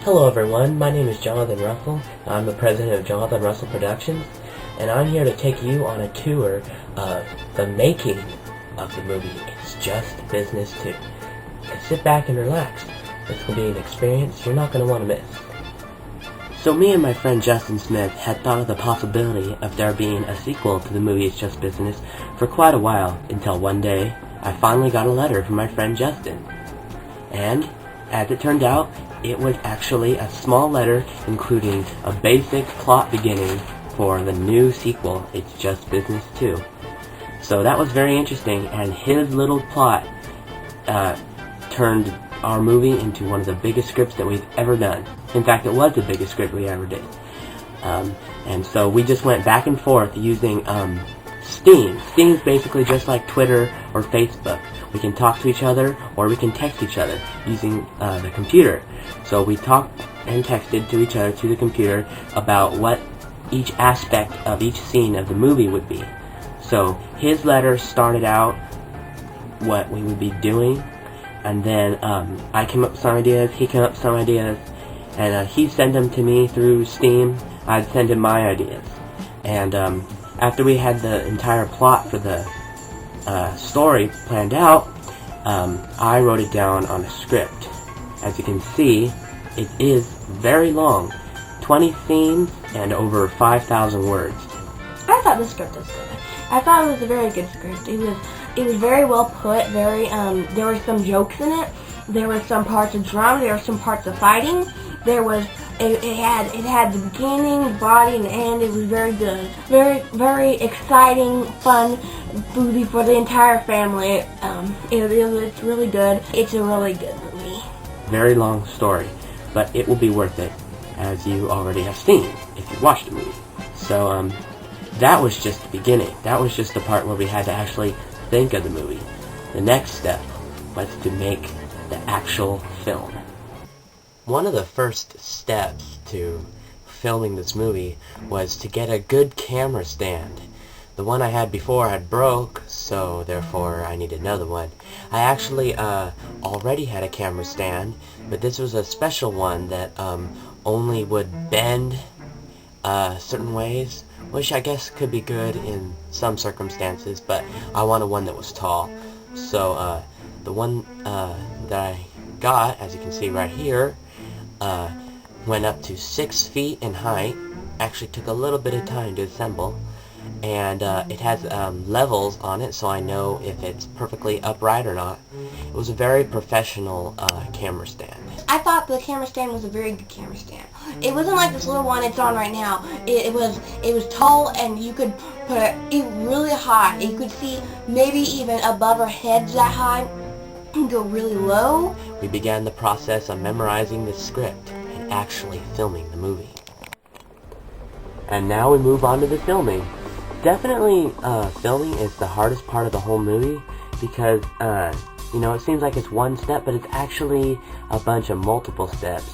Hello everyone, my name is Jonathan Russell. I'm the president of Jonathan Russell Productions, and I'm here to take you on a tour of the making of the movie It's Just Business 2. Sit back and relax. This will be an experience you're not going to want to miss. So me and my friend Justin Smith had thought of the possibility of there being a sequel to the movie It's Just Business for quite a while, until one day I finally got a letter from my friend Justin. And, as it turned out, it was actually a small letter including a basic plot beginning for the new sequel, It's Just Business 2. So that was very interesting, and his little plot turned our movie into one of the biggest scripts that we've ever done. In fact, it was the biggest script we ever did. And so we just went back and forth using Steam. Steam is basically just like Twitter or Facebook. We can talk to each other, or we can text each other using the computer. So we talked and texted to each other through the computer about what each aspect of each scene of the movie would be. So his letter started out what we would be doing, and then I came up with some ideas, he came up with some ideas, and he'd send them to me through Steam. I'd send him my ideas. And after we had the entire plot for the story planned out, I wrote it down on a script. As you can see, it is very long, 20 scenes and over 5,000 words. I thought the script was good. I thought it was a very good script. It was very well put. There were some jokes in it. There were some parts of drama. There were some parts of fighting. It had the beginning, the body, and the end. It was very good. Very exciting, fun movie for the entire family. It's really good. It's a really good movie. Very long story, but it will be worth it, as you already have seen if you watched the movie. So that was just the beginning. That was just the part where we had to actually think of the movie. The next step was to make the actual film. One of the first steps to filming this movie was to get a good camera stand. The one I had before had broke, so therefore I needed another one. I actually already had a camera stand, but this was a special one that only would bend certain ways, which I guess could be good in some circumstances, but I wanted one that was tall. So the one that I got, as you can see right here, went up to 6 feet in height. Actually took a little bit of time to assemble, and it has levels on it, so I know if it's perfectly upright or not. It was a very professional camera stand. I thought the camera stand was a very good camera stand. It wasn't like this little one it's on right now. It was tall, and you could put it really high. You could see maybe even above our heads that high, and go really low. We began the process of memorizing the script and actually filming the movie. And now we move on to the filming. Definitely, filming is the hardest part of the whole movie because, it seems like it's one step, but it's actually a bunch of multiple steps.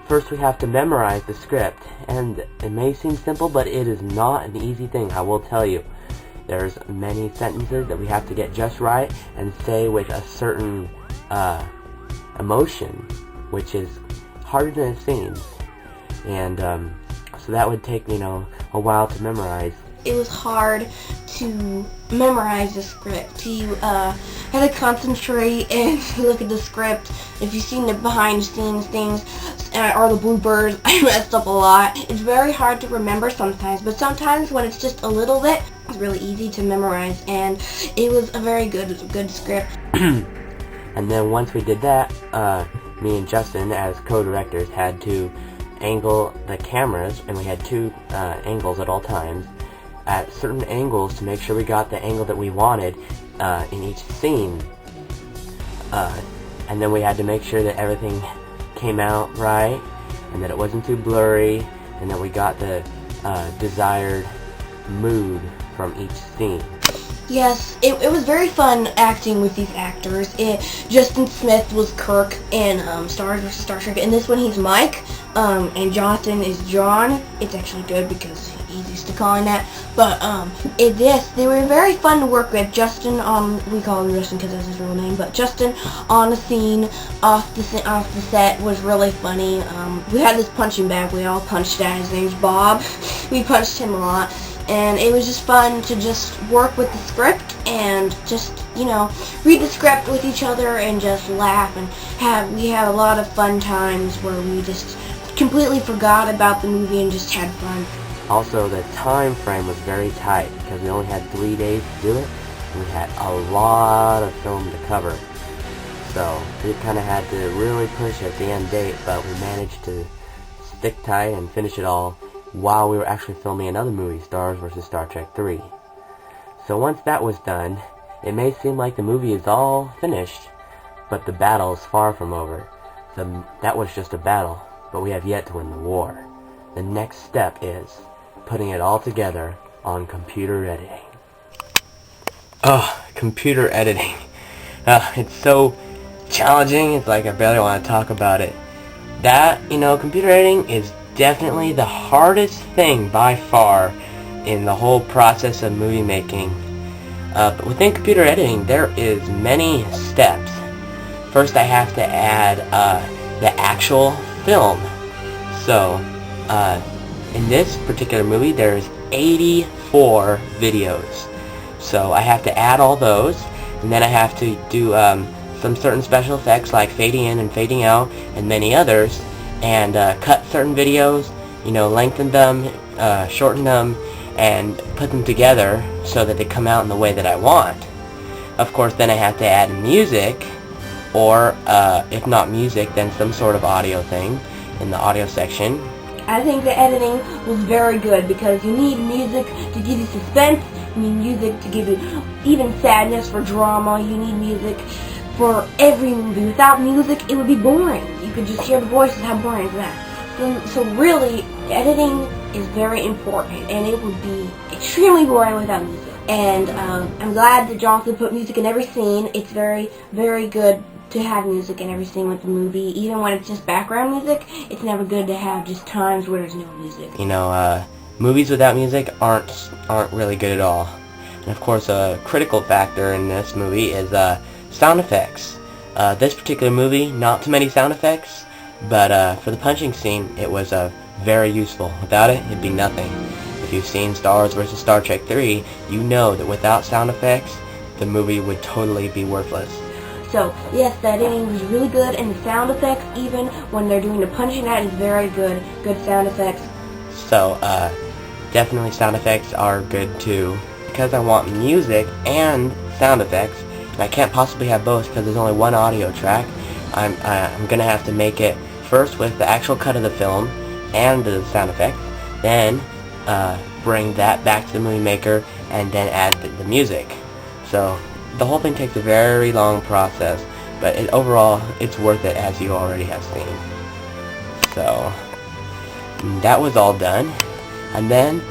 First, we have to memorize the script, and it may seem simple, but it is not an easy thing, I will tell you. There's many sentences that we have to get just right and say with a certain emotion, which is harder than it seems. And so that would take, a while to memorize. It was hard to memorize the script. You had to concentrate and look at the script. If you've seen the behind the scenes things or the bloopers, I messed up a lot. It's very hard to remember sometimes, but sometimes when it's just a little bit, it's really easy to memorize, and it was a very good script. And then once we did that, me and Justin, as co-directors, had to angle the cameras, and we had 2 angles at all times, at certain angles to make sure we got the angle that we wanted in each scene. And then we had to make sure that everything came out right, and that it wasn't too blurry, and that we got the desired mood from each scene. Yes, it was very fun acting with these actors. Justin Smith was Kirk in Star Trek, and this one he's Mike, and Jonathan is John. It's actually good because he's used to calling that. But they were very fun to work with. Justin, we call him Justin because that's his real name, but Justin on the scene, off the set was really funny. We had this punching bag. We all punched at. His name's Bob. We punched him a lot. And it was just fun to just work with the script and just, read the script with each other and just laugh and we had a lot of fun times where we just completely forgot about the movie and just had fun. Also, the time frame was very tight because we only had 3 days to do it, and we had a lot of film to cover. So we kind of had to really push at the end date, but we managed to stick tight and finish it all while we were actually filming another movie, Star Wars vs. Star Trek 3. So once that was done, it may seem like the movie is all finished, but the battle is far from over. That was just a battle, but we have yet to win the war. The next step is putting it all together on computer editing. Oh, computer editing. It's so challenging, it's like I barely want to talk about it. Computer editing is definitely the hardest thing by far in the whole process of movie making. But within computer editing, there is many steps. First, I have to add the actual film. So, in this particular movie, there's 84 videos. So I have to add all those, and then I have to do some certain special effects like fading in and fading out, and many others, and cut certain videos, lengthen them, shorten them, and put them together so that they come out in the way that I want. Of course, then I have to add music, or if not music, then some sort of audio thing in the audio section. I think the editing was very good because you need music to give you suspense, you need music to give you even sadness for drama, you need music for every movie. Without music, it would be boring. You could just hear the voices. How boring is that? So really, editing is very important, and it would be extremely boring without music. And I'm glad that Jonathan put music in every scene. It's very, very good to have music in every scene with the movie. Even when it's just background music, it's never good to have just times where there's no music. Movies without music aren't really good at all. And of course, a critical factor in this movie is sound effects. This particular movie, not too many sound effects, but for the punching scene, it was very useful. Without it, it'd be nothing. If you've seen Star Wars vs. Star Trek 3, you know that without sound effects, the movie would totally be worthless. So, yes, the editing was really good, and the sound effects, even when they're doing the punching, that is very good. Good sound effects. So, definitely sound effects are good too. Because I want music and sound effects, and I can't possibly have both because there's only one audio track, I'm gonna have to make it first with the actual cut of the film and the sound effects, then bring that back to the movie maker, and then add the music. So the whole thing takes a very long process, but overall it's worth it, as you already have seen. So that was all done, and then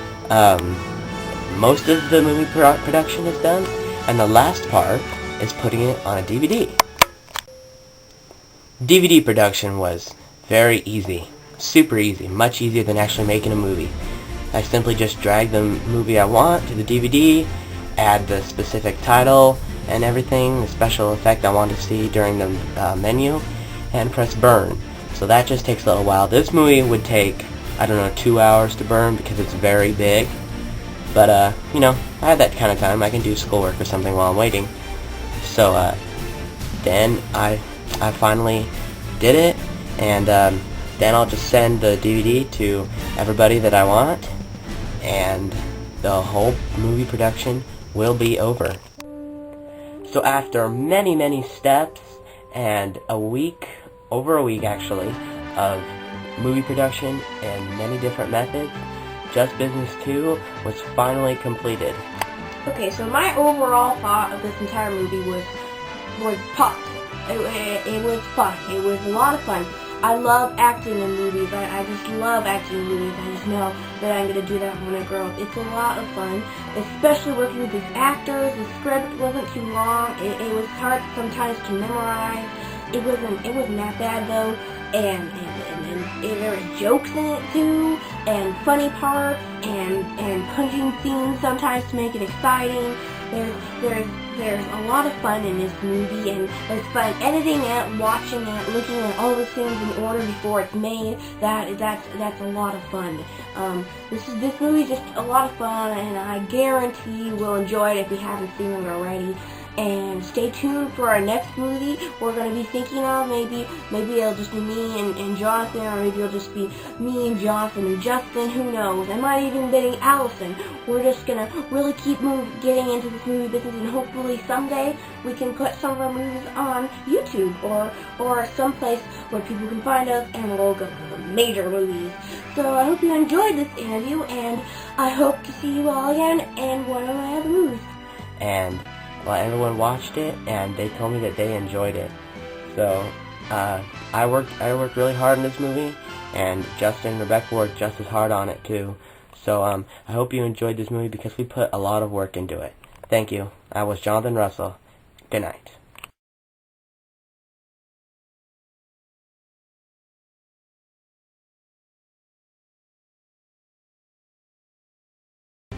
most of the movie production is done, and the last part is putting it on a DVD. DVD production was very easy, super easy, much easier than actually making a movie. I simply just drag the movie I want to the DVD, add the specific title and everything, the special effect I want to see during the menu, and press burn. So that just takes a little while. This movie would take, 2 hours to burn because it's very big. But, I have that kind of time. I can do schoolwork or something while I'm waiting. So, then I finally did it, and then I'll just send the DVD to everybody that I want, and the whole movie production will be over. So after many, many steps, and over a week actually, of movie production and many different methods, Just Business 2 was finally completed. Okay, so my overall thought of this entire movie was positive. It was fun. It was a lot of fun. I love acting in movies. I just love acting in movies. I just know that I'm going to do that when I grow up. It's a lot of fun, especially working with these actors. The script wasn't too long. It was hard sometimes to memorize. It wasn't that bad though, and and there are jokes in it too, and funny parts, and punching scenes sometimes to make it exciting. There's a lot of fun in this movie, and there's fun editing it, watching it, looking at all the things in order before it's made. That's a lot of fun. This movie is just a lot of fun, and I guarantee you will enjoy it if you haven't seen it already. And stay tuned for our next movie we're going to be thinking of. Maybe it'll just be me and Jonathan, or maybe it'll just be me and Jonathan and Justin, who knows. I might even be Allison. We're just going to really keep getting into this movie business, and hopefully someday we can put some of our movies on YouTube or someplace where people can find us, and we'll go to the major movies. So I hope you enjoyed this interview, and I hope to see you all again in one of my other movies. And well, everyone watched it, and they told me that they enjoyed it. So I worked really hard on this movie, and Justin and Rebecca worked just as hard on it too. So I hope you enjoyed this movie because we put a lot of work into it. Thank you. I was Jonathan Russell. Good night.